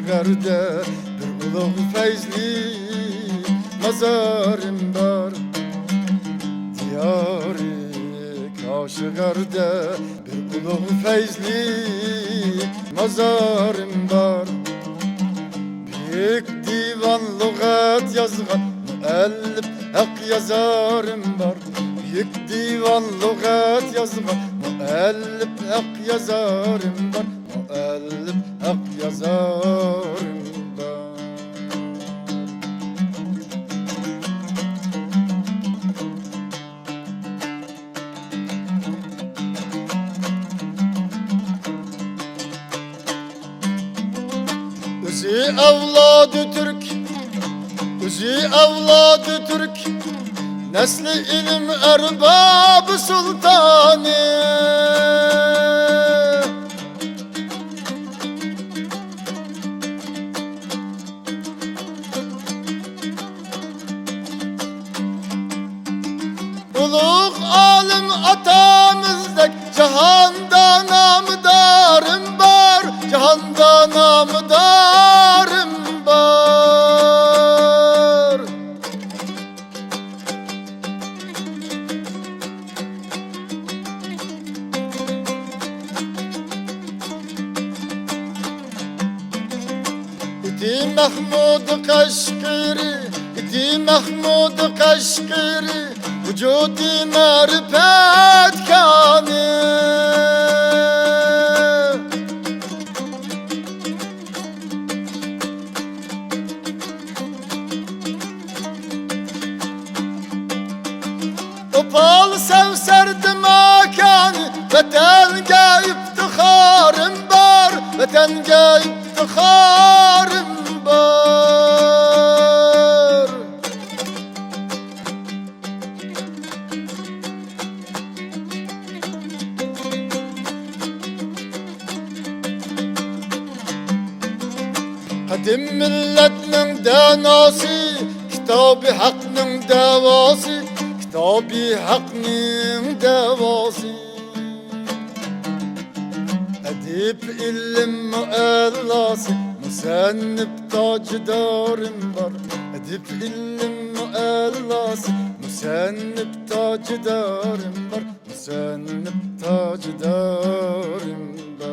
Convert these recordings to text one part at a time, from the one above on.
Kaşgar'da bir ulug' feyzli mazarım var. Diyarı Kaşgar'da bir ulug' feyzli mazarım var. Büyük divan lügat yazgan müellif hak yazarım var. Büyük divan lügat yazgan müellif hak yazarım var. Müellif hak yazarım var. Özü evladı Türk, özü evladı Türk, nesli ilim erbabı sultanı. Ulug' alim atamızdek cihanda namdarım var, cihanda namdarım var. İdi Mahmud Kaşgari, İdi Mahmud Kaşgari, vücudi marifet kâni. Opal sevserdi makanı, vatenge iftiharım var, vatenge iftiharım var. Kadim milletinin danası, kitab-ı hak'ның davası, kitab-ı hak'ның davası. Edip ilim müellası, müsennif tacidarım var. Edip ilim müellası, müsennif tacidarım var. Müsennif tacidarım var.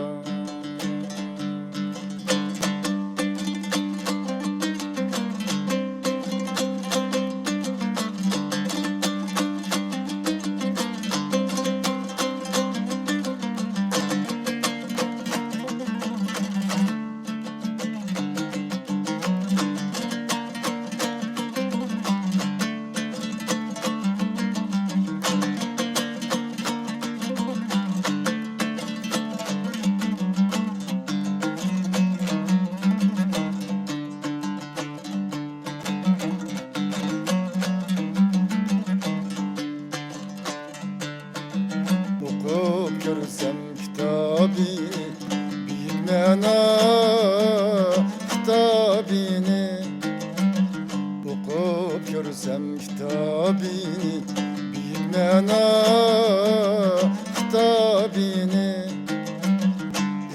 Okup görsem kitabını, büyük mana kitabını. Okup görsem kitabını, büyük mana kitabını.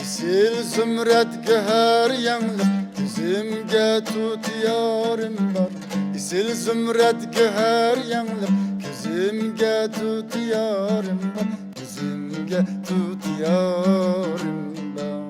İsil zümret göher yanlık, gözümge tutuyarım var. İsil zümret göher yanlık, gözümge tutuyarım var. Gözümge tutuyarım var.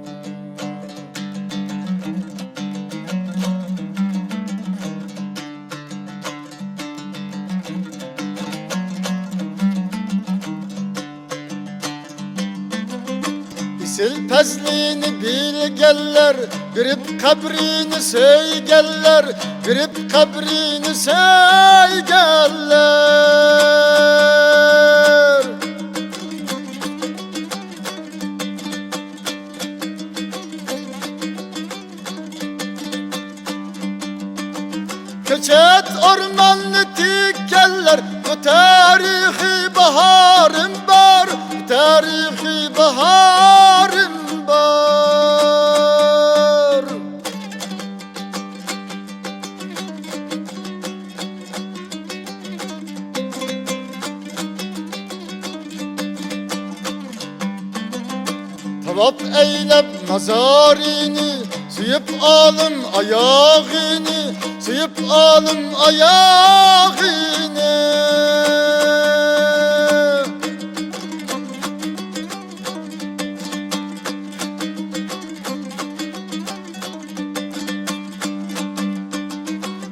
İsil pezliğini bilgeller, girip kabrini söygeller, girip kabrini söygeller. Köçet ormanlı tikkeller, bu tarihi baharım var, bu tarihi baharım var. Tavaf eylep nazarini, Suyup alın ayağını, suyup alın ayağını.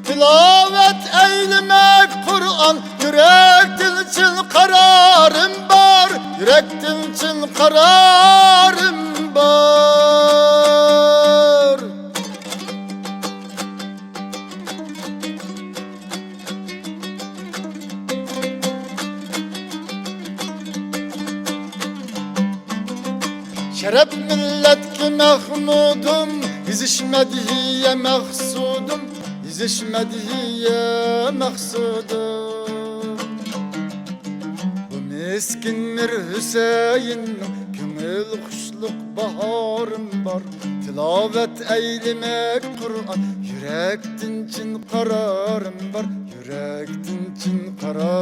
Tilavet eylemek Kur'an, yürekten için kararım var, yürekten için kararım var. Şeref millet ki Mahmudum, yüzüşmediye maksudum, yüzüşmediye maksudum. Bu miskin Mir Hüseyin'in kömül kuşluk baharım var. Tilavet eylemek Kur'an, yürektin için kararım var, yürektin için kararım